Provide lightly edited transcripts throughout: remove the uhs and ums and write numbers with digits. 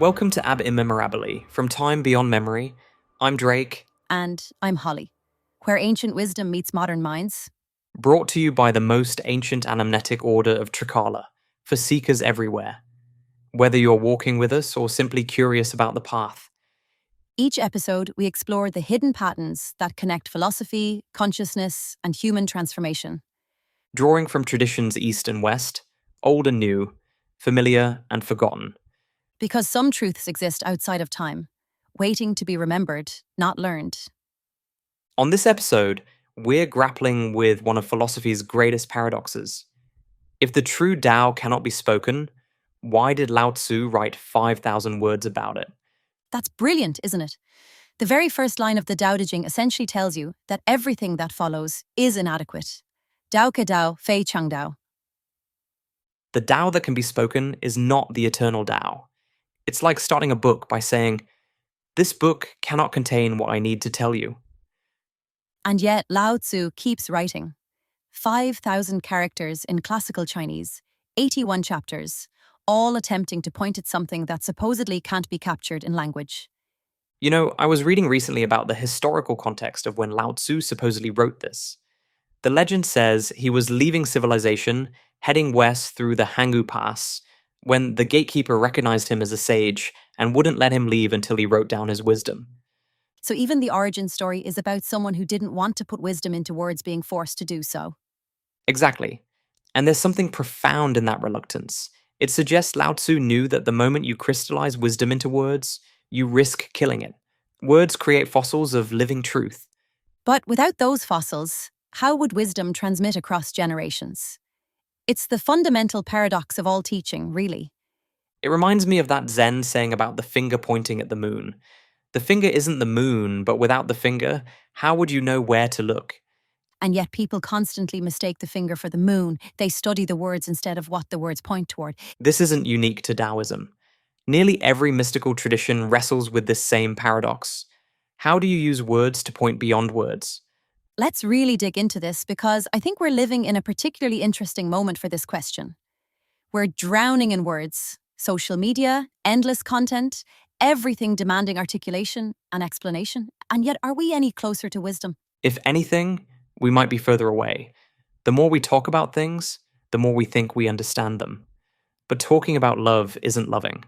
Welcome to Ab Immemorably, from time beyond memory. I'm Drake, And I'm Holly, where ancient wisdom meets modern minds. brought to you by the most ancient anamnetic order of Trikala, for seekers everywhere. Whether you're walking with us or simply curious about the path, Each episode, we explore the hidden patterns that connect philosophy, consciousness, and human transformation. drawing from traditions east and west, old and new, familiar and forgotten. Because some truths exist outside of time, waiting to be remembered, not learned. On this episode, we're grappling with one of philosophy's greatest paradoxes. If the true Tao cannot be spoken, why did Lao-tzu write 5,000 words about it? That's brilliant, isn't it? The very first line of the Daodejing essentially tells you that everything that follows is inadequate. Dao ke Dao, Fei Chang Dao. The Tao that can be spoken is not the eternal Tao. It's like starting a book by saying, "This book cannot contain what I need to tell you." And yet Lao-tzu keeps writing. 5,000 characters in classical Chinese, 81 chapters, all attempting to point at something that supposedly can't be captured in language. You know, I was reading recently about the historical context of when Lao-tzu supposedly wrote this. The legend says he was leaving civilization, heading west through the Hangu Pass, when the gatekeeper recognized him as a sage and wouldn't let him leave until he wrote down his wisdom. So even the origin story is about someone who didn't want to put wisdom into words being forced to do so. Exactly. And there's something profound in that reluctance. It suggests Lao-tzu knew that the moment you crystallize wisdom into words, you risk killing it. Words create fossils of living truth. But without those fossils, how would wisdom transmit across generations? It's the fundamental paradox of all teaching, really. It reminds me of that Zen saying about the finger pointing at the moon. The finger isn't the moon, but without the finger, how would you know where to look? And yet people constantly mistake the finger for the moon. They study the words instead of what the words point toward. This isn't unique to Taoism. Nearly every mystical tradition wrestles with this same paradox. How do you use words to point beyond words? Let's really dig into this because I think we're living in a particularly interesting moment for this question. We're drowning in words, social media, endless content, everything demanding articulation and explanation. And yet, are we any closer to wisdom? If anything, we might be further away. The more we talk about things, the more we think we understand them. But talking about love isn't loving.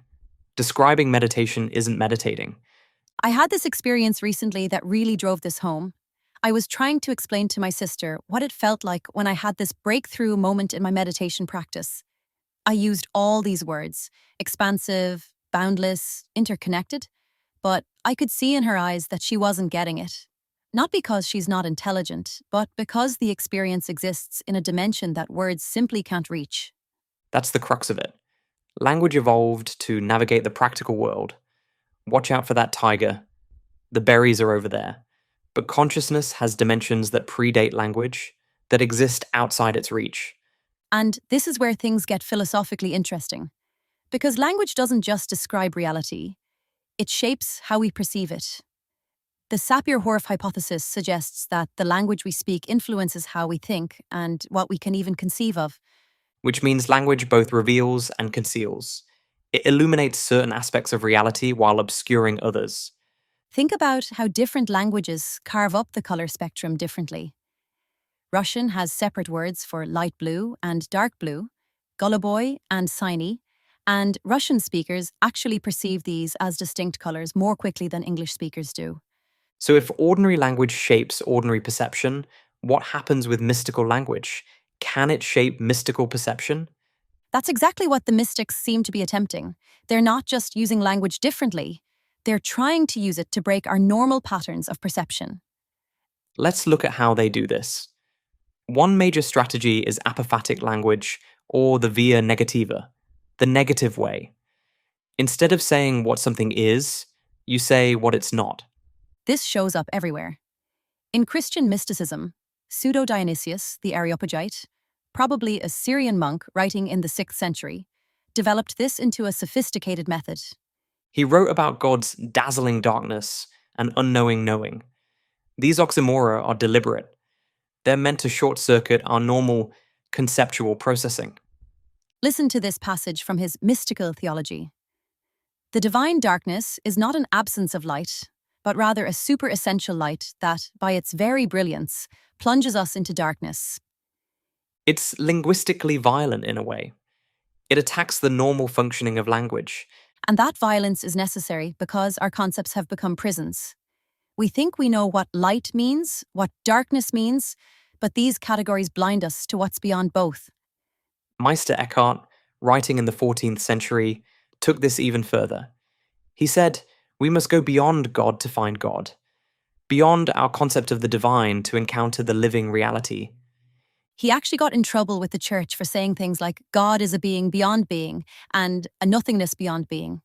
Describing meditation isn't meditating. I had this experience recently that really drove this home. I was trying to explain to my sister what it felt like when I had this breakthrough moment in my meditation practice. I used all these words, expansive, boundless, interconnected, but I could see in her eyes that she wasn't getting it. Not because she's not intelligent, but because the experience exists in a dimension that words simply can't reach. That's the crux of it. Language evolved to navigate the practical world. Watch out for that tiger. The berries are over there. But consciousness has dimensions that predate language, that exist outside its reach. And this is where things get philosophically interesting. Because language doesn't just describe reality, it shapes how we perceive it. The Sapir-Whorf hypothesis suggests that the language we speak influences how we think and what we can even conceive of. Which means language both reveals and conceals. It illuminates certain aspects of reality while obscuring others. Think about how different languages carve up the color spectrum differently. Russian has separate words for light blue and dark blue, goluboy and siny, and Russian speakers actually perceive these as distinct colors more quickly than English speakers do. So if ordinary language shapes ordinary perception, what happens with mystical language? Can it shape mystical perception? That's exactly what the mystics seem to be attempting. They're not just using language differently, they're trying to use it to break our normal patterns of perception. Let's look at how they do this. One major strategy is apophatic language, or the via negativa, the negative way. Instead of saying what something is, you say what it's not. This shows up everywhere. In Christian mysticism, Pseudo-Dionysius, the Areopagite, probably a Syrian monk writing in the 6th century, developed this into a sophisticated method. He wrote about God's dazzling darkness and unknowing knowing. These oxymora are deliberate. They're meant to short-circuit our normal conceptual processing. Listen to this passage from his mystical theology. The divine darkness is not an absence of light, but rather a super essential light that, by its very brilliance, plunges us into darkness. It's linguistically violent in a way. It attacks the normal functioning of language. And that violence is necessary because our concepts have become prisons. We think we know what light means, what darkness means, but these categories blind us to what's beyond both. Meister Eckhart, writing in the 14th century, took this even further. He said, we must go beyond God to find God, beyond our concept of the divine to encounter the living reality. He actually got in trouble with the church for saying things like God is a being beyond being and a nothingness beyond being.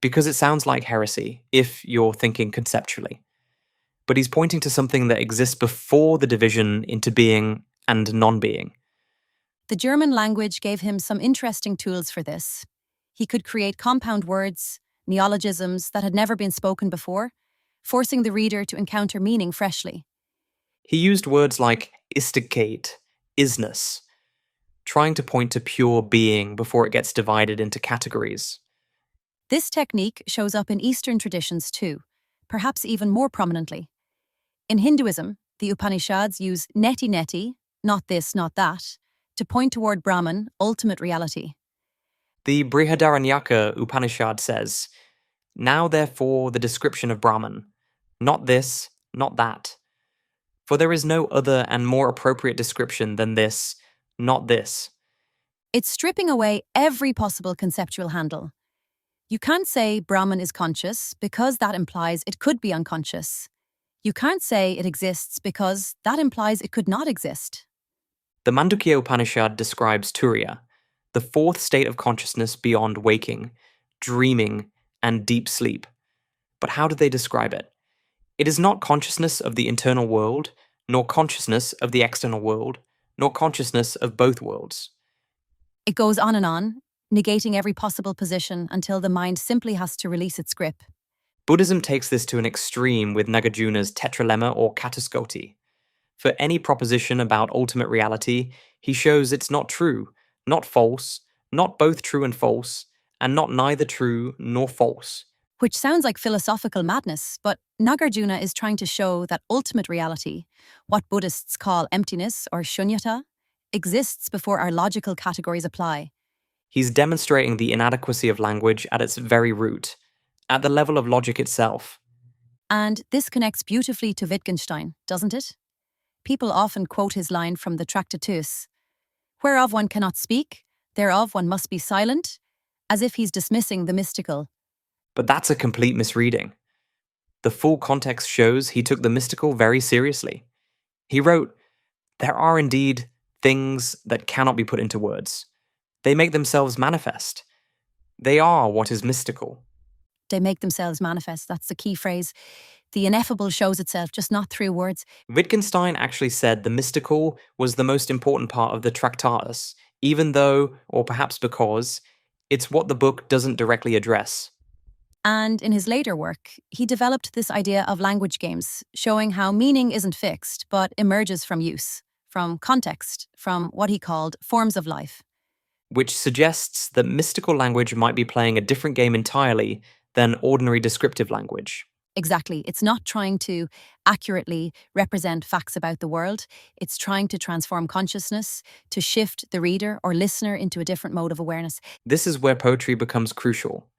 Because it sounds like heresy, if you're thinking conceptually. But he's pointing to something that exists before the division into being and non-being. The German language gave him some interesting tools for this. He could create compound words, neologisms that had never been spoken before, forcing the reader to encounter meaning freshly. He used words like istigate, isness, trying to point to pure being before it gets divided into categories. This technique shows up in Eastern traditions too, perhaps even more prominently. In Hinduism, the Upanishads use neti, not this, not that, to point toward Brahman, ultimate reality. The Brihadaranyaka Upanishad says, now therefore the description of Brahman, not this, not that. For there is no other and more appropriate description than this, not this. It's stripping away every possible conceptual handle. You can't say Brahman is conscious because that implies it could be unconscious. You can't say it exists because that implies it could not exist. The Mandukya Upanishad describes Turiya, the fourth state of consciousness beyond waking, dreaming, and deep sleep. But how do they describe it? It is not consciousness of the internal world, nor consciousness of the external world, nor consciousness of both worlds. It goes on, negating every possible position until the mind simply has to release its grip. Buddhism takes this to an extreme with Nagarjuna's tetralemma or kataskoti. For any proposition about ultimate reality, he shows it's not true, not false, not both true and false, and not neither true nor false. Which sounds like philosophical madness, but Nagarjuna is trying to show that ultimate reality, what Buddhists call emptiness or shunyata, exists before our logical categories apply. He's demonstrating the inadequacy of language at its very root, at the level of logic itself. And this connects beautifully to Wittgenstein, doesn't it? People often quote his line from the Tractatus, whereof one cannot speak, thereof one must be silent, as if he's dismissing the mystical. But that's a complete misreading. The full context shows he took the mystical very seriously. He wrote, there are indeed things that cannot be put into words. They make themselves manifest. They are what is mystical. They make themselves manifest, that's the key phrase. The ineffable shows itself, just not through words. Wittgenstein actually said the mystical was the most important part of the Tractatus, even though, or perhaps because, it's what the book doesn't directly address. And in his later work, he developed this idea of language games, showing how meaning isn't fixed, but emerges from use, from context, from what he called forms of life. Which suggests that mystical language might be playing a different game entirely than ordinary descriptive language. Exactly. It's not trying to accurately represent facts about the world. It's trying to transform consciousness, to shift the reader or listener into a different mode of awareness. This is where poetry becomes crucial.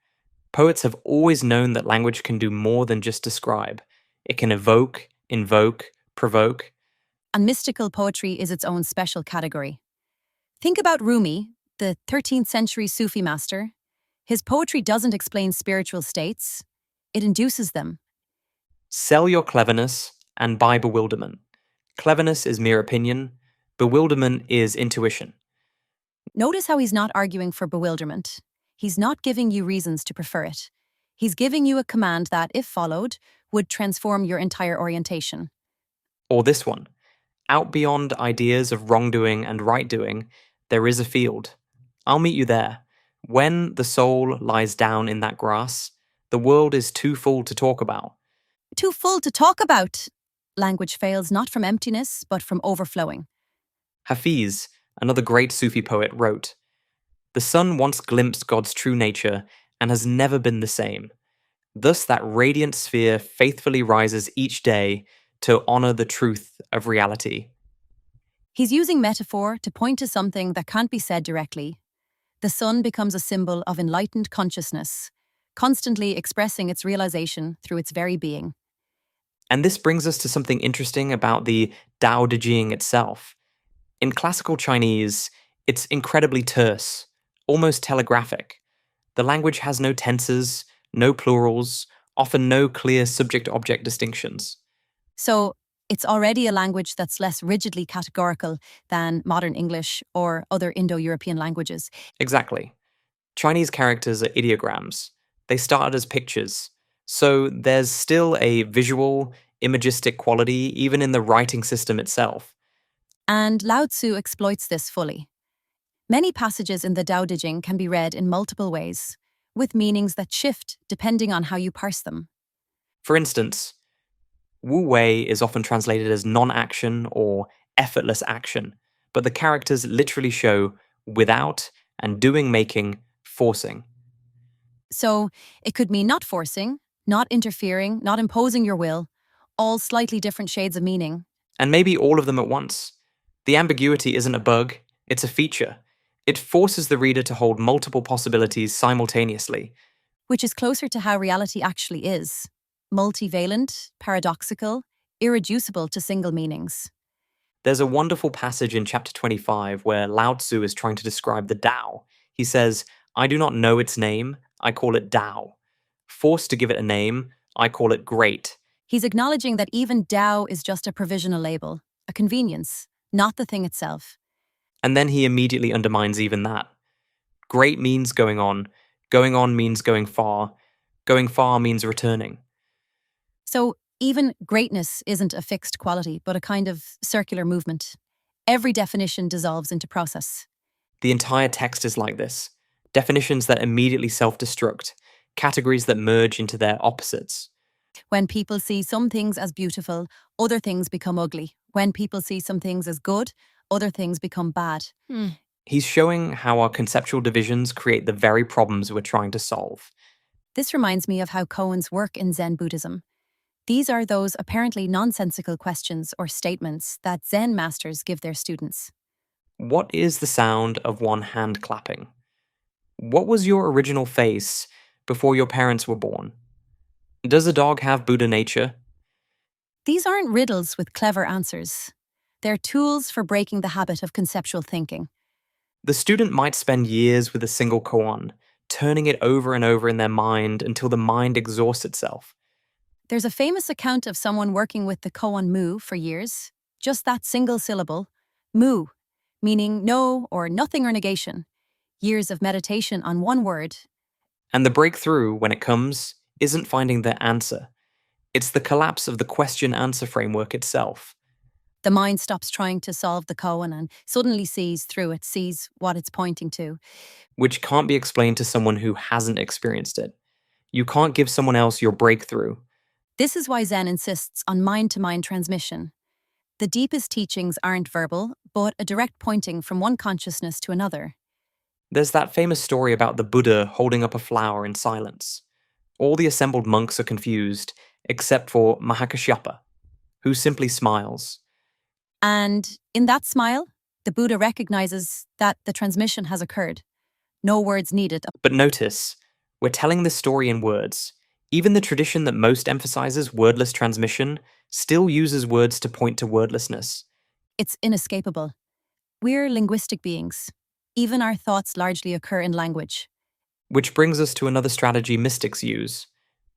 Poets have always known that language can do more than just describe. It can evoke, invoke, provoke. And mystical poetry is its own special category. Think about Rumi, the 13th century Sufi master. His poetry doesn't explain spiritual states, it induces them. Sell your cleverness and buy bewilderment. Cleverness is mere opinion, bewilderment is intuition. Notice how he's not arguing for bewilderment. He's not giving you reasons to prefer it. He's giving you a command that, if followed, would transform your entire orientation. Or this one. Out beyond ideas of wrongdoing and right-doing, there is a field. I'll meet you there. When the soul lies down in that grass, the world is too full to talk about. Too full to talk about. Language fails not from emptiness, but from overflowing. Hafiz, another great Sufi poet, wrote, the sun once glimpsed God's true nature and has never been the same. Thus, that radiant sphere faithfully rises each day to honor the truth of reality. He's using metaphor to point to something that can't be said directly. The sun becomes a symbol of enlightened consciousness, constantly expressing its realization through its very being. And this brings us to something interesting about the Daodejing itself. In classical Chinese, it's incredibly terse, almost telegraphic. The language has no tenses, no plurals, often no clear subject-object distinctions. So, it's already a language that's less rigidly categorical than modern English or other Indo-European languages. Exactly. Chinese characters are ideograms. They started as pictures. So there's still a visual, imagistic quality even in the writing system itself. And Lao-tzu exploits this fully. Many passages in the Daodejing can be read in multiple ways, with meanings that shift depending on how you parse them. For instance, Wu Wei is often translated as non-action or effortless action, but the characters literally show without and doing making forcing. So, it could mean not forcing, not interfering, not imposing your will, all slightly different shades of meaning. And maybe all of them at once. The ambiguity isn't a bug, it's a feature. It forces the reader to hold multiple possibilities simultaneously. Which is closer to how reality actually is. Multivalent, paradoxical, irreducible to single meanings. There's a wonderful passage in chapter 25 where Lao-tzu is trying to describe the Tao. He says, I do not know its name, I call it Tao. Forced to give it a name, I call it great. He's acknowledging that even Tao is just a provisional label, a convenience, not the thing itself. And then he immediately undermines even that. Great means going on means going far means returning. So even greatness isn't a fixed quality, but a kind of circular movement. Every definition dissolves into process. The entire text is like this. Definitions that immediately self-destruct, categories that merge into their opposites. When people see some things as beautiful, other things become ugly. When people see some things as good, other things become bad. He's showing how our conceptual divisions create the very problems we're trying to solve. This reminds me of how koans work in Zen Buddhism. These are those apparently nonsensical questions or statements that Zen masters give their students. What is the sound of one hand clapping? What was your original face before your parents were born? Does a dog have Buddha nature? These aren't riddles with clever answers. They're tools for breaking the habit of conceptual thinking. The student might spend years with a single koan, turning it over and over in their mind until the mind exhausts itself. There's a famous account of someone working with the koan mu for years. Just that single syllable, mu, meaning no or nothing or negation. Years of meditation on one word. And the breakthrough, when it comes, isn't finding the answer. It's the collapse of the question-answer framework itself. The mind stops trying to solve the koan and suddenly sees through it, sees what it's pointing to. Which can't be explained to someone who hasn't experienced it. You can't give someone else your breakthrough. This is why Zen insists on mind-to-mind transmission. The deepest teachings aren't verbal, but a direct pointing from one consciousness to another. There's that famous story about the Buddha holding up a flower in silence. All the assembled monks are confused, except for Mahakashyapa, who simply smiles. And in that smile, the Buddha recognizes that the transmission has occurred. No words needed. But notice, we're telling this story in words. Even the tradition that most emphasizes wordless transmission still uses words to point to wordlessness. It's inescapable. We're linguistic beings. Even our thoughts largely occur in language. Which brings us to another strategy mystics use,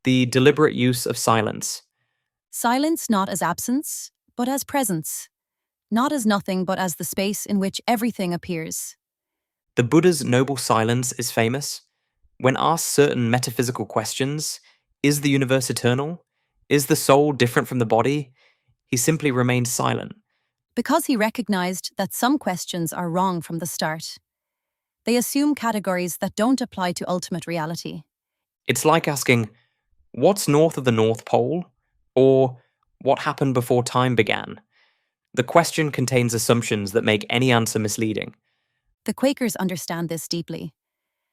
the deliberate use of silence. Silence not as absence, but as presence. Not as nothing, but as the space in which everything appears. The Buddha's noble silence is famous. When asked certain metaphysical questions, is the universe eternal? Is the soul different from the body? He simply remained silent. Because he recognized that some questions are wrong from the start. They assume categories that don't apply to ultimate reality. It's like asking, what's north of the North Pole? Or what happened before time began? The question contains assumptions that make any answer misleading. The Quakers understand this deeply.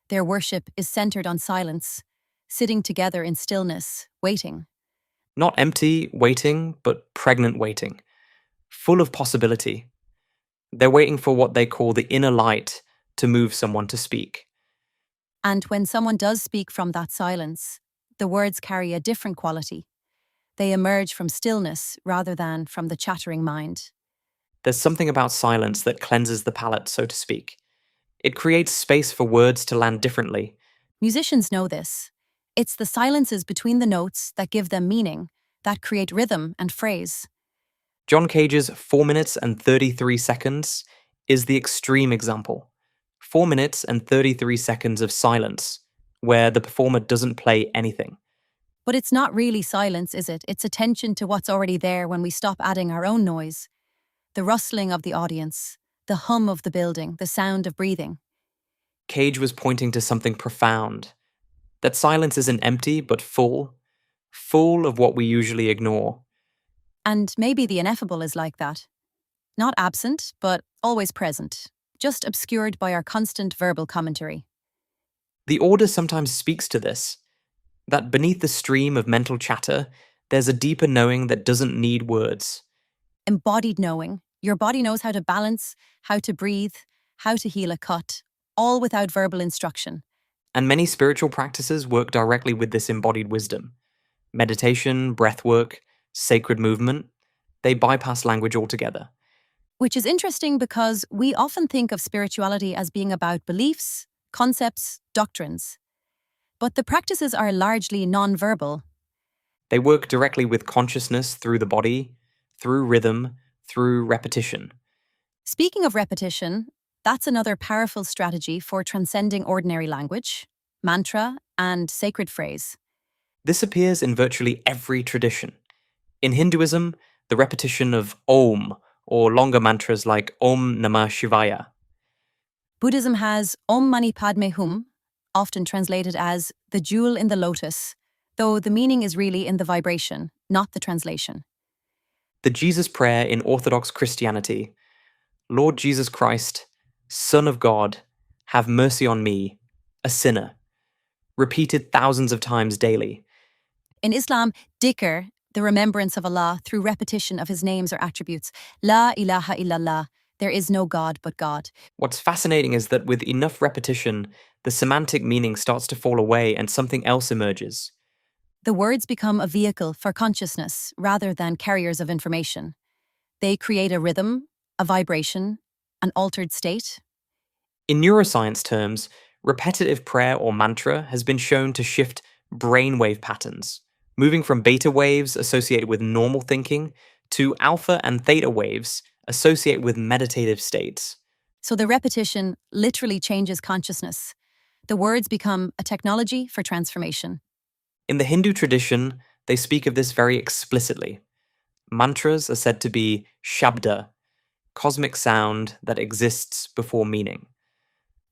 Their worship is centered on silence, sitting together in stillness, waiting. Not empty waiting, but pregnant waiting, full of possibility. They're waiting for what they call the inner light to move someone to speak. And when someone does speak from that silence, the words carry a different quality. They emerge from stillness rather than from the chattering mind. There's something about silence that cleanses the palate, so to speak. It creates space for words to land differently. Musicians know this. It's the silences between the notes that give them meaning, that create rhythm and phrase. John Cage's 4 minutes and 33 seconds is the extreme example. 4 minutes and 33 seconds of silence, where the performer doesn't play anything. But it's not really silence, is it? It's attention to what's already there when we stop adding our own noise. The rustling of the audience, the hum of the building, the sound of breathing. Cage was pointing to something profound. That silence isn't empty, but full of what we usually ignore. And maybe the ineffable is like that. Not absent, but always present, just obscured by our constant verbal commentary. The order sometimes speaks to this, that beneath the stream of mental chatter, there's a deeper knowing that doesn't need words. Embodied knowing. Your body knows how to balance, how to breathe, how to heal a cut, all without verbal instruction. And many spiritual practices work directly with this embodied wisdom. Meditation, breathwork, sacred movement, they bypass language altogether. Which is interesting because we often think of spirituality as being about beliefs, concepts, doctrines. But the practices are largely non-verbal. They work directly with consciousness through the body, through rhythm, through repetition. Speaking of repetition, that's another powerful strategy for transcending ordinary language, mantra, and sacred phrase. This appears in virtually every tradition. In Hinduism, the repetition of Om, or longer mantras like Om Namah Shivaya. Buddhism has Om Mani Padme Hum, often translated as the jewel in the lotus, though the meaning is really in the vibration, not the translation. The Jesus prayer in Orthodox Christianity, Lord Jesus Christ, Son of God, have mercy on me, a sinner, repeated thousands of times daily. In Islam, dhikr, the remembrance of Allah through repetition of his names or attributes, La ilaha illallah, there is no God but God. What's fascinating is that with enough repetition, the semantic meaning starts to fall away and something else emerges. The words become a vehicle for consciousness rather than carriers of information. They create a rhythm, a vibration, an altered state. In neuroscience terms, repetitive prayer or mantra has been shown to shift brainwave patterns, moving from beta waves associated with normal thinking to alpha and theta waves associated with meditative states. So the repetition literally changes consciousness. The words become a technology for transformation. In the Hindu tradition, they speak of this very explicitly. Mantras are said to be shabda, cosmic sound that exists before meaning.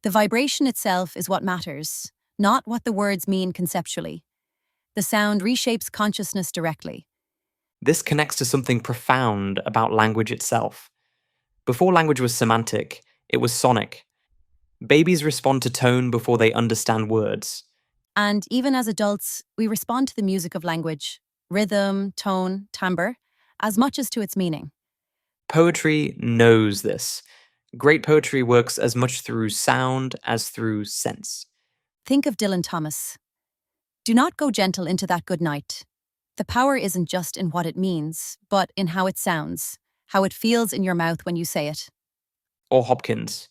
The vibration itself is what matters, not what the words mean conceptually. The sound reshapes consciousness directly. This connects to something profound about language itself. Before language was semantic, it was sonic. Babies respond to tone before they understand words. And even as adults, we respond to the music of language, rhythm, tone, timbre, as much as to its meaning. Poetry knows this. Great poetry works as much through sound as through sense. Think of Dylan Thomas. Do not go gentle into that good night. The power isn't just in what it means, but in how it sounds, how it feels in your mouth when you say it. Or Hopkins.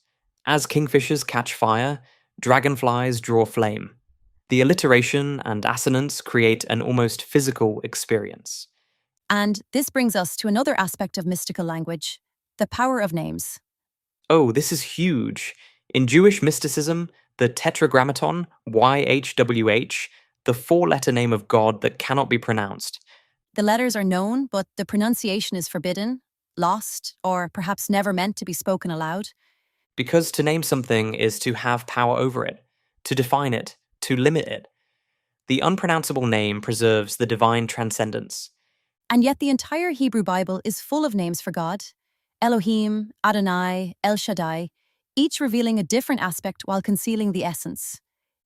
As kingfishers catch fire, dragonflies draw flame. The alliteration and assonance create an almost physical experience. And this brings us to another aspect of mystical language, the power of names. Oh, this is huge. In Jewish mysticism, the tetragrammaton, YHWH, the four-letter name of God that cannot be pronounced. The letters are known, but the pronunciation is forbidden, lost, or perhaps never meant to be spoken aloud. Because to name something is to have power over it, to define it, to limit it. The unpronounceable name preserves the divine transcendence. And yet the entire Hebrew Bible is full of names for God. Elohim, Adonai, El Shaddai, each revealing a different aspect while concealing the essence.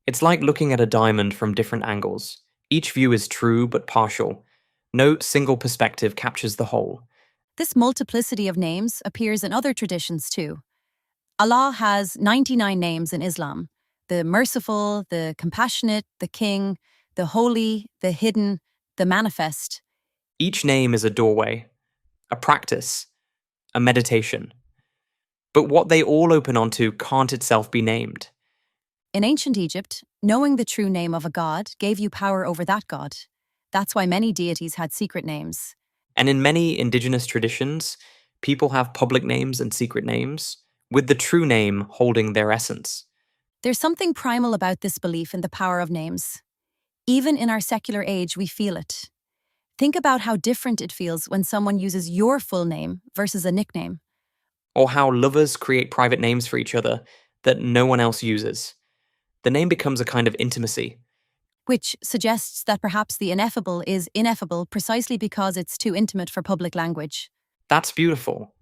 It's like looking at a diamond from different angles. Each view is true but partial. No single perspective captures the whole. This multiplicity of names appears in other traditions too. Allah has 99 names in Islam: the merciful, the compassionate, the king, the holy, the hidden, the manifest. Each name is a doorway, a practice, a meditation. But what they all open onto can't itself be named. In ancient Egypt, knowing the true name of a god gave you power over that god. That's why many deities had secret names. And in many indigenous traditions, people have public names and secret names, with the true name holding their essence. There's something primal about this belief in the power of names. Even in our secular age, we feel it. Think about how different it feels when someone uses your full name versus a nickname. Or how lovers create private names for each other that no one else uses. The name becomes a kind of intimacy. Which suggests that perhaps the ineffable is ineffable precisely because it's too intimate for public language. That's beautiful.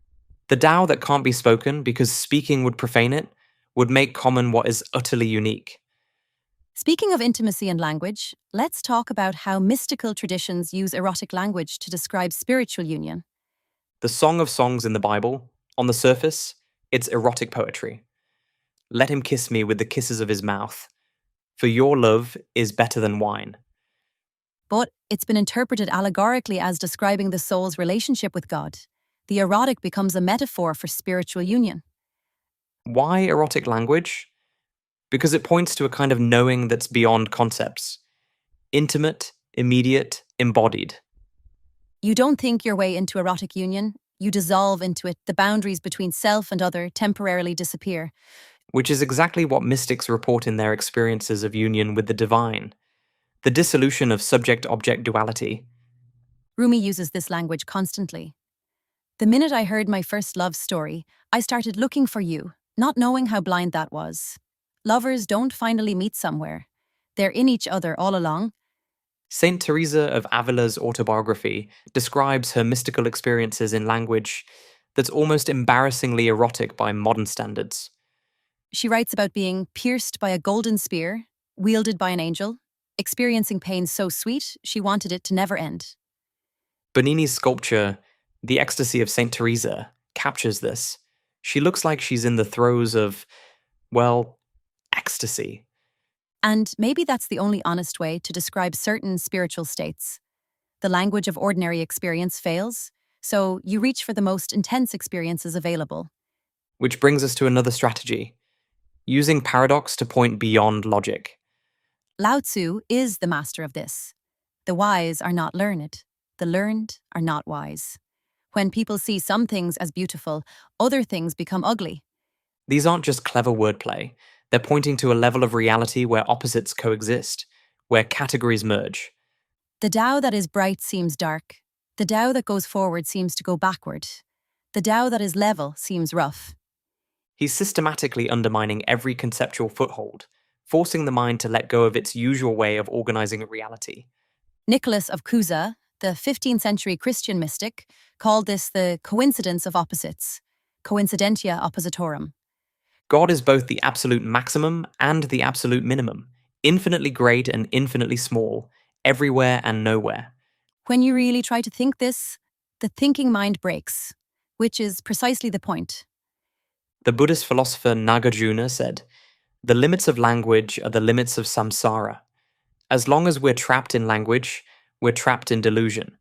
The Tao that can't be spoken because speaking would profane it would make common what is utterly unique. Speaking of intimacy and language, let's talk about how mystical traditions use erotic language to describe spiritual union. The Song of Songs in the Bible, on the surface, it's erotic poetry. Let him kiss me with the kisses of his mouth, for your love is better than wine. But it's been interpreted allegorically as describing the soul's relationship with God. The erotic becomes a metaphor for spiritual union. Why erotic language? Because it points to a kind of knowing that's beyond concepts. Intimate, immediate, embodied. You don't think your way into erotic union, you dissolve into it. The boundaries between self and other temporarily disappear. Which is exactly what mystics report in their experiences of union with the divine. The dissolution of subject-object duality. Rumi uses this language constantly. The minute I heard my first love story, I started looking for you, not knowing how blind that was. Lovers don't finally meet somewhere. They're in each other all along. Saint Teresa of Avila's autobiography describes her mystical experiences in language that's almost embarrassingly erotic by modern standards. She writes about being pierced by a golden spear, wielded by an angel, experiencing pain so sweet she wanted it to never end. Bernini's sculpture, The Ecstasy of Saint Teresa, captures this. She looks like she's in the throes of, well, ecstasy. And maybe that's the only honest way to describe certain spiritual states. The language of ordinary experience fails, so you reach for the most intense experiences available. Which brings us to another strategy, using paradox to point beyond logic. Lao-tzu is the master of this. The wise are not learned. The learned are not wise. When people see some things as beautiful, other things become ugly. These aren't just clever wordplay. They're pointing to a level of reality where opposites coexist, where categories merge. The Tao that is bright seems dark. The Tao that goes forward seems to go backward. The Tao that is level seems rough. He's systematically undermining every conceptual foothold, forcing the mind to let go of its usual way of organizing reality. Nicholas of Cusa, the 15th century Christian mystic, called this the coincidence of opposites, coincidentia oppositorum. God is both the absolute maximum and the absolute minimum, infinitely great and infinitely small, everywhere and nowhere. When you really try to think this, the thinking mind breaks, which is precisely the point. The Buddhist philosopher Nagarjuna said, "The limits of language are the limits of samsara. As long as we're trapped in language, we're trapped in delusion."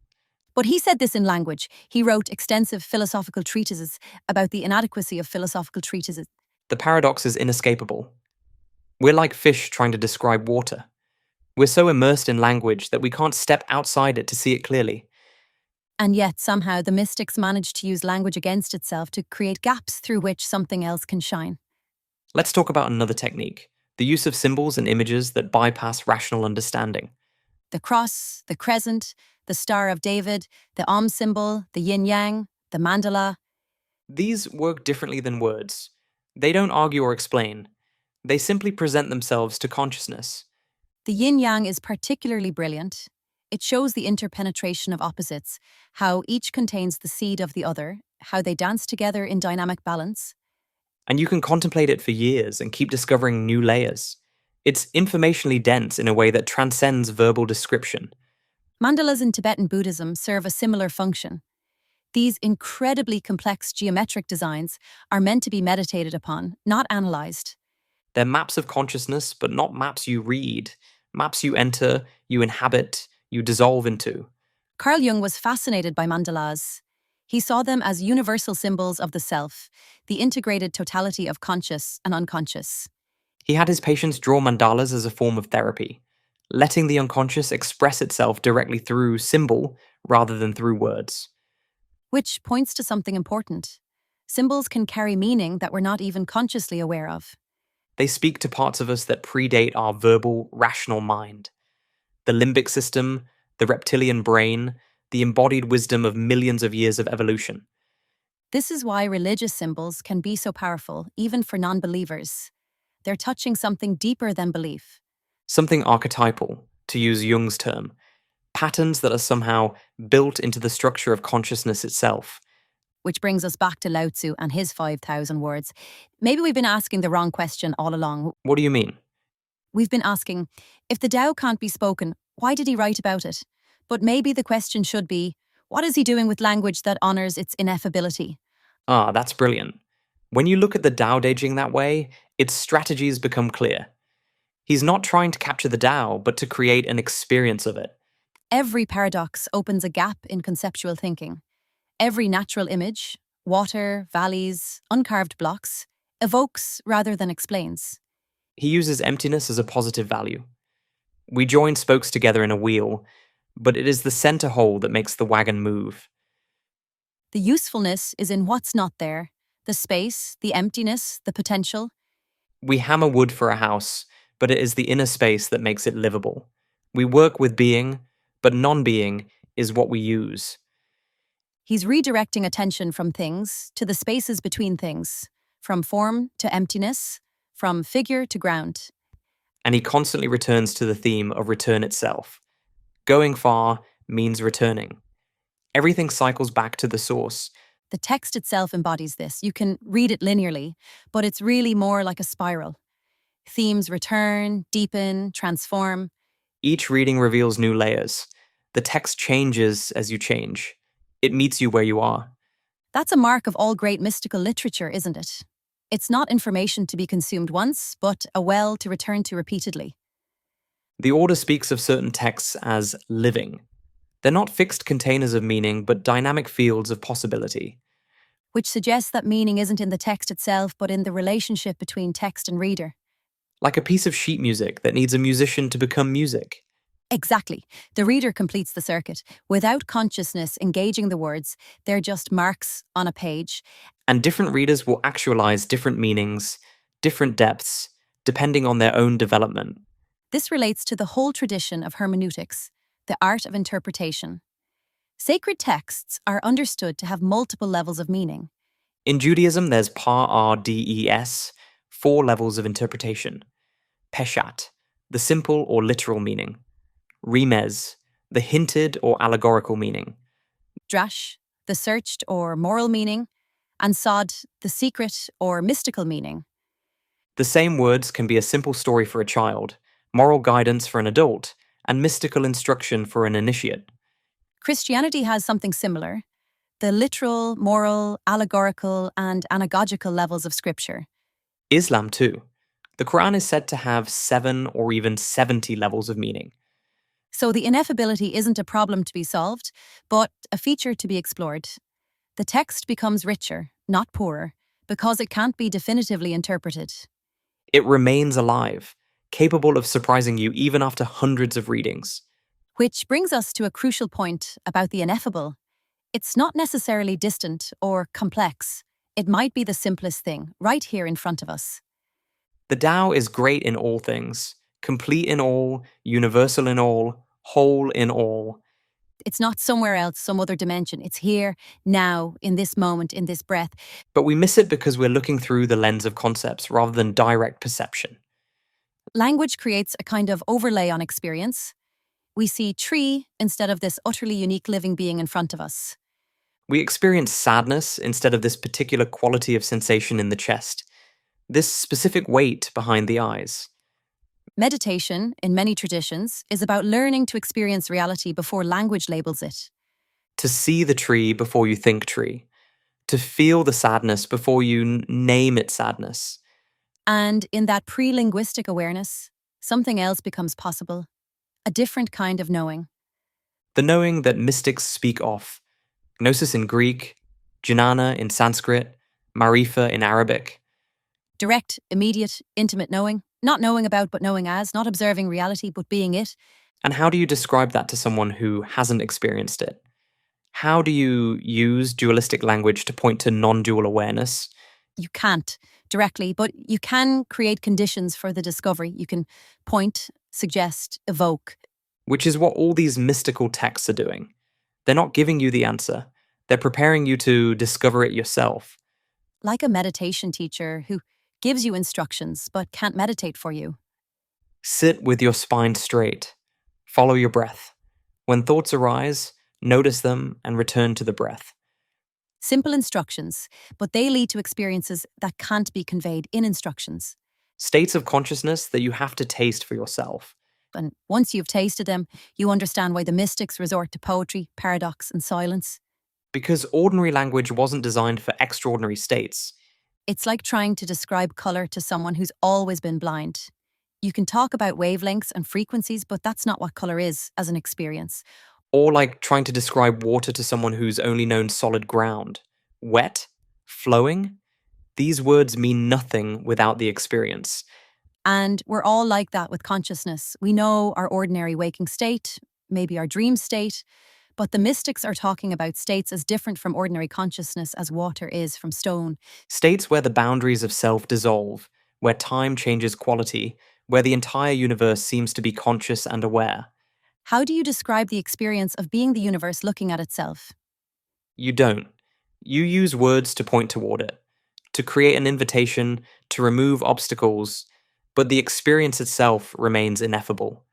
But he said this in language. He wrote extensive philosophical treatises about the inadequacy of philosophical treatises. The paradox is inescapable. We're like fish trying to describe water. We're so immersed in language that we can't step outside it to see it clearly. And yet, somehow, the mystics managed to use language against itself to create gaps through which something else can shine. Let's talk about another technique, the use of symbols and images that bypass rational understanding. The cross, the crescent, the Star of David, the Om symbol, the yin-yang, the mandala. These work differently than words. They don't argue or explain. They simply present themselves to consciousness. The yin-yang is particularly brilliant. It shows the interpenetration of opposites, how each contains the seed of the other, how they dance together in dynamic balance. And you can contemplate it for years and keep discovering new layers. It's informationally dense in a way that transcends verbal description. Mandalas in Tibetan Buddhism serve a similar function. These incredibly complex geometric designs are meant to be meditated upon, not analyzed. They're maps of consciousness, but not maps you read. Maps you enter, you inhabit, you dissolve into. Carl Jung was fascinated by mandalas. He saw them as universal symbols of the self, the integrated totality of conscious and unconscious. He had his patients draw mandalas as a form of therapy, letting the unconscious express itself directly through symbol rather than through words. Which points to something important. Symbols can carry meaning that we're not even consciously aware of. They speak to parts of us that predate our verbal, rational mind. The limbic system, the reptilian brain, the embodied wisdom of millions of years of evolution. This is why religious symbols can be so powerful, even for non-believers. They're touching something deeper than belief. Something archetypal, to use Jung's term. Patterns that are somehow built into the structure of consciousness itself. Which brings us back to Lao-tzu and his 5,000 words. Maybe we've been asking the wrong question all along. What do you mean? We've been asking, if the Tao can't be spoken, why did he write about it? But maybe the question should be, what is he doing with language that honors its ineffability? Ah, that's brilliant. When you look at the Daodejing that way, its strategies become clear. He's not trying to capture the Tao, but to create an experience of it. Every paradox opens a gap in conceptual thinking. Every natural image, water, valleys, uncarved blocks, evokes rather than explains. He uses emptiness as a positive value. We join spokes together in a wheel, but it is the center hole that makes the wagon move. The usefulness is in what's not there, the space, the emptiness, the potential. We hammer wood for a house, but it is the inner space that makes it livable. We work with being, but non-being is what we use. He's redirecting attention from things to the spaces between things, from form to emptiness, from figure to ground. And he constantly returns to the theme of return itself. Going far means returning. Everything cycles back to the source. The text itself embodies this. You can read it linearly, but it's really more like a spiral. Themes return, deepen, transform. Each reading reveals new layers. The text changes as you change. It meets you where you are. That's a mark of all great mystical literature, isn't it? It's not information to be consumed once, but a well to return to repeatedly. The order speaks of certain texts as living. They're not fixed containers of meaning, but dynamic fields of possibility. Which suggests that meaning isn't in the text itself, but in the relationship between text and reader. Like a piece of sheet music that needs a musician to become music. Exactly. The reader completes the circuit. Without consciousness engaging the words, they're just marks on a page. And different readers will actualize different meanings, different depths, depending on their own development. This relates to the whole tradition of hermeneutics, the art of interpretation. Sacred texts are understood to have multiple levels of meaning. In Judaism, there's Pardes, 4 levels of interpretation. Peshat, the simple or literal meaning. Remez, the hinted or allegorical meaning. Drash, the searched or moral meaning, and Sod, the secret or mystical meaning. The same words can be a simple story for a child, moral guidance for an adult, and mystical instruction for an initiate. Christianity has something similar, the literal, moral, allegorical, and anagogical levels of scripture. Islam, too. The Quran is said to have 7 or even 70 levels of meaning. So the ineffability isn't a problem to be solved, but a feature to be explored. The text becomes richer, not poorer, because it can't be definitively interpreted. It remains alive, capable of surprising you even after hundreds of readings. Which brings us to a crucial point about the ineffable. It's not necessarily distant or complex. It might be the simplest thing, right here in front of us. The Tao is great in all things, complete in all, universal in all, whole in all. It's not somewhere else, some other dimension. It's here, now, in this moment, in this breath. But we miss it because we're looking through the lens of concepts rather than direct perception. Language creates a kind of overlay on experience. We see tree instead of this utterly unique living being in front of us. We experience sadness instead of this particular quality of sensation in the chest, this specific weight behind the eyes. Meditation, in many traditions, is about learning to experience reality before language labels it. To see the tree before you think tree. To feel the sadness before you name it sadness. And in that pre-linguistic awareness, something else becomes possible, a different kind of knowing. The knowing that mystics speak of. Gnosis in Greek, jnana in Sanskrit, marifa in Arabic. Direct, immediate, intimate knowing, not knowing about but knowing as, not observing reality but being it. And how do you describe that to someone who hasn't experienced it? How do you use dualistic language to point to non-dual awareness? You can't directly, but you can create conditions for the discovery. You can point, suggest, evoke. Which is what all these mystical texts are doing. They're not giving you the answer. They're preparing you to discover it yourself. Like a meditation teacher who gives you instructions but can't meditate for you. Sit with your spine straight. Follow your breath. When thoughts arise, notice them and return to the breath. Simple instructions, but they lead to experiences that can't be conveyed in instructions. States of consciousness that you have to taste for yourself. And once you've tasted them, you understand why the mystics resort to poetry, paradox, and silence. Because ordinary language wasn't designed for extraordinary states. It's like trying to describe color to someone who's always been blind. You can talk about wavelengths and frequencies, but that's not what color is as an experience. Or like trying to describe water to someone who's only known solid ground. Wet? Flowing? These words mean nothing without the experience. And we're all like that with consciousness. We know our ordinary waking state, maybe our dream state, but the mystics are talking about states as different from ordinary consciousness as water is from stone. States where the boundaries of self dissolve, where time changes quality, where the entire universe seems to be conscious and aware. How do you describe the experience of being the universe looking at itself? You don't. You use words to point toward it, to create an invitation, to remove obstacles, but the experience itself remains ineffable.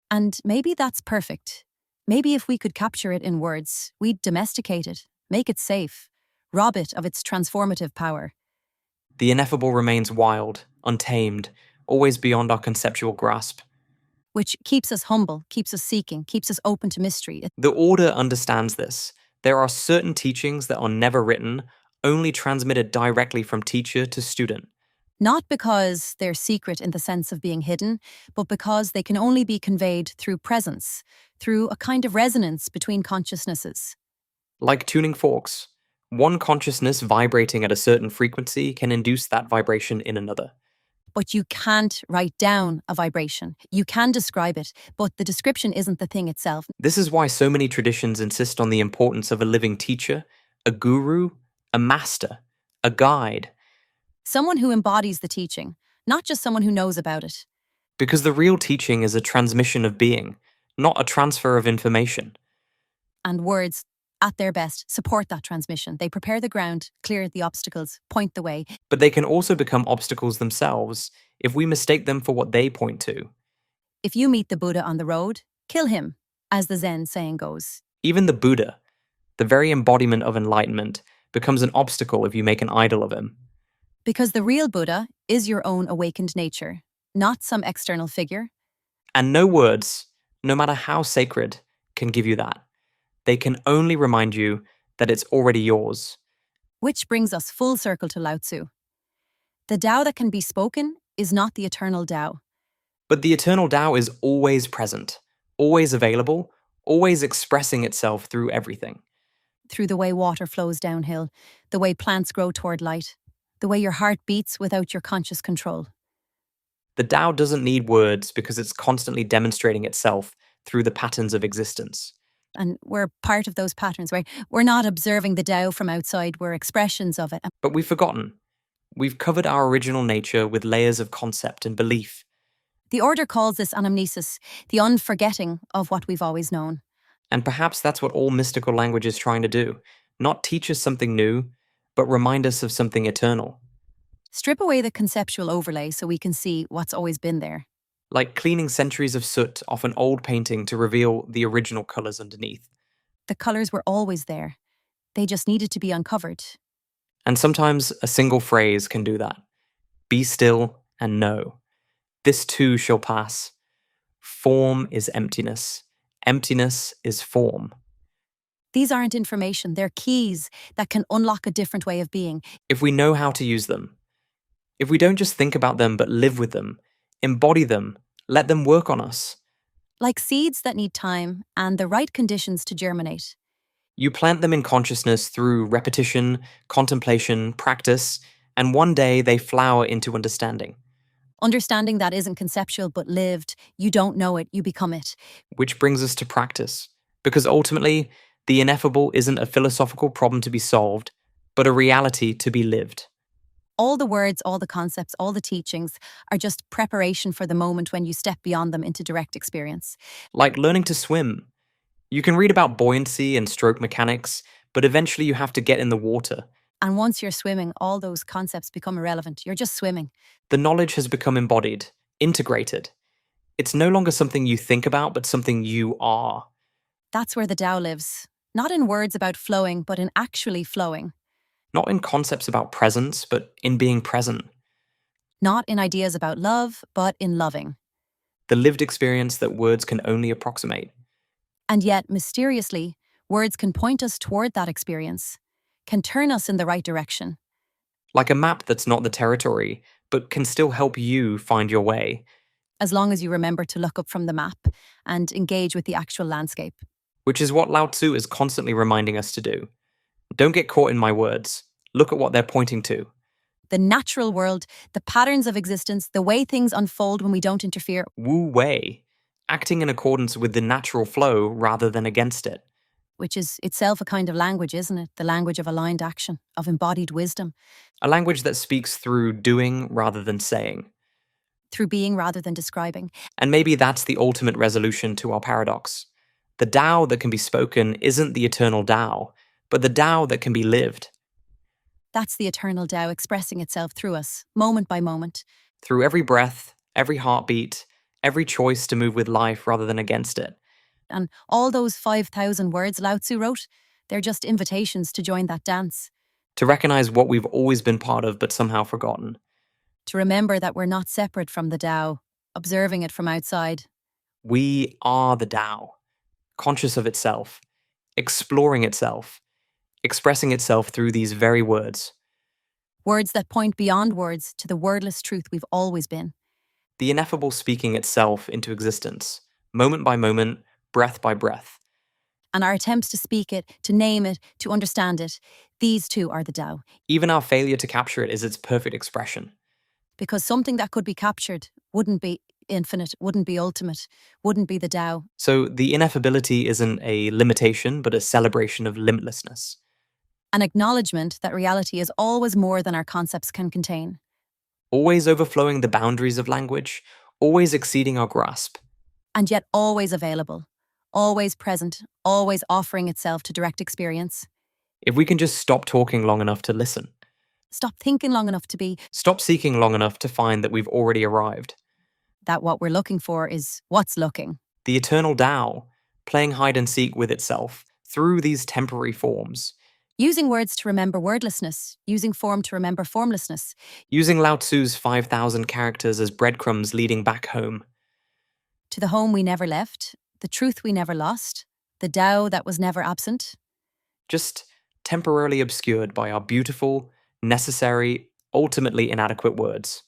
And maybe that's perfect. Maybe if we could capture it in words, we'd domesticate it, make it safe, rob it of its transformative power. The ineffable remains wild, untamed, always beyond our conceptual grasp. Which keeps us humble, keeps us seeking, keeps us open to mystery. The order understands this. There are certain teachings that are never written, only transmitted directly from teacher to student. Not because they're secret in the sense of being hidden, but because they can only be conveyed through presence, through a kind of resonance between consciousnesses. Like tuning forks, one consciousness vibrating at a certain frequency can induce that vibration in another. But you can't write down a vibration. You can describe it, but the description isn't the thing itself. This is why so many traditions insist on the importance of a living teacher, a guru, a master, a guide. Someone who embodies the teaching, not just someone who knows about it. Because the real teaching is a transmission of being, not a transfer of information. And words, at their best, support that transmission. They prepare the ground, clear the obstacles, point the way. But they can also become obstacles themselves if we mistake them for what they point to. If you meet the Buddha on the road, kill him, as the Zen saying goes. Even the Buddha, the very embodiment of enlightenment, becomes an obstacle if you make an idol of him. Because the real Buddha is your own awakened nature, not some external figure. And no words, no matter how sacred, can give you that. They can only remind you that it's already yours. Which brings us full circle to Lao-tzu. The Tao that can be spoken is not the eternal Tao. But the eternal Tao is always present, always available, always expressing itself through everything. Through the way water flows downhill, the way plants grow toward light, the way your heart beats without your conscious control. The Tao doesn't need words because it's constantly demonstrating itself through the patterns of existence. And we're part of those patterns, right? We're not observing the Tao from outside, we're expressions of it. But we've forgotten. We've covered our original nature with layers of concept and belief. The order calls this anamnesis, the unforgetting of what we've always known. And perhaps that's what all mystical language is trying to do. Not teach us something new, but remind us of something eternal. Strip away the conceptual overlay so we can see what's always been there. Like cleaning centuries of soot off an old painting to reveal the original colours underneath. The colours were always there. They just needed to be uncovered. And sometimes a single phrase can do that. Be still and know. This too shall pass. Form is emptiness. Emptiness is form. These aren't information, they're keys that can unlock a different way of being. If we know how to use them, if we don't just think about them but live with them, embody them, let them work on us. Like seeds that need time and the right conditions to germinate. You plant them in consciousness through repetition, contemplation, practice, and one day they flower into understanding. Understanding that isn't conceptual but lived. You don't know it, you become it. Which brings us to practice, because ultimately, the ineffable isn't a philosophical problem to be solved, but a reality to be lived. All the words, all the concepts, all the teachings are just preparation for the moment when you step beyond them into direct experience. Like learning to swim. You can read about buoyancy and stroke mechanics, but eventually you have to get in the water. And once you're swimming, all those concepts become irrelevant. You're just swimming. The knowledge has become embodied, integrated. It's no longer something you think about, but something you are. That's where the Tao lives. Not in words about flowing, but in actually flowing. Not in concepts about presence, but in being present. Not in ideas about love, but in loving. The lived experience that words can only approximate. And yet, mysteriously, words can point us toward that experience, can turn us in the right direction. Like a map that's not the territory, but can still help you find your way. As long as you remember to look up from the map and engage with the actual landscape. Which is what Lao-tzu is constantly reminding us to do. Don't get caught in my words. Look at what they're pointing to. The natural world, the patterns of existence, the way things unfold when we don't interfere. Wu Wei. Acting in accordance with the natural flow rather than against it. Which is itself a kind of language, isn't it? The language of aligned action, of embodied wisdom. A language that speaks through doing rather than saying. Through being rather than describing. And maybe that's the ultimate resolution to our paradox. The Tao that can be spoken isn't the eternal Tao, but the Tao that can be lived. That's the eternal Tao expressing itself through us, moment by moment. Through every breath, every heartbeat, every choice to move with life rather than against it. And all those 5,000 words Lao-tzu wrote, they're just invitations to join that dance. To recognize what we've always been part of but somehow forgotten. To remember that we're not separate from the Tao, observing it from outside. We are the Tao, conscious of itself, exploring itself, expressing itself through these very words. Words that point beyond words to the wordless truth we've always been. The ineffable speaking itself into existence, moment by moment, breath by breath. And our attempts to speak it, to name it, to understand it, these too are the Tao. Even our failure to capture it is its perfect expression. Because something that could be captured wouldn't be infinite, wouldn't be ultimate, wouldn't be the Tao. So the ineffability isn't a limitation, but a celebration of limitlessness. An acknowledgement that reality is always more than our concepts can contain. Always overflowing the boundaries of language, always exceeding our grasp. And yet always available, always present, always offering itself to direct experience. If we can just stop talking long enough to listen. Stop thinking long enough to be. Stop seeking long enough to find that we've already arrived. That what we're looking for is what's looking. The eternal Tao, playing hide and seek with itself through these temporary forms. Using words to remember wordlessness, using form to remember formlessness. Using Lao-tzu's 5,000 characters as breadcrumbs leading back home. To the home we never left, the truth we never lost, the Tao that was never absent. Just temporarily obscured by our beautiful, necessary, ultimately inadequate words.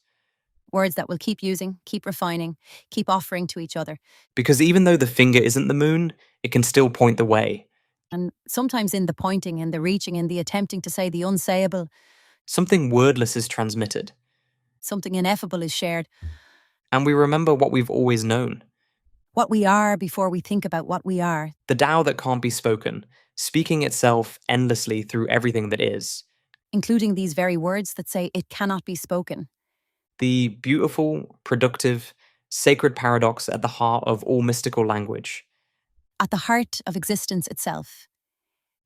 Words that we'll keep using, keep refining, keep offering to each other. Because even though the finger isn't the moon, it can still point the way. And sometimes in the pointing, in the reaching, in the attempting to say the unsayable, something wordless is transmitted. Something ineffable is shared. And we remember what we've always known. What we are before we think about what we are. The Tao that can't be spoken, speaking itself endlessly through everything that is. Including these very words that say it cannot be spoken. The beautiful, productive, sacred paradox at the heart of all mystical language. At the heart of existence itself.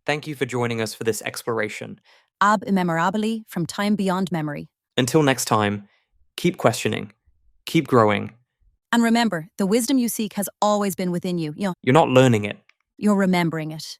Thank you for joining us for this exploration. Ab immemorabili, from time beyond memory. Until next time, keep questioning, keep growing. And remember, the wisdom you seek has always been within you. You're not learning it. You're remembering it.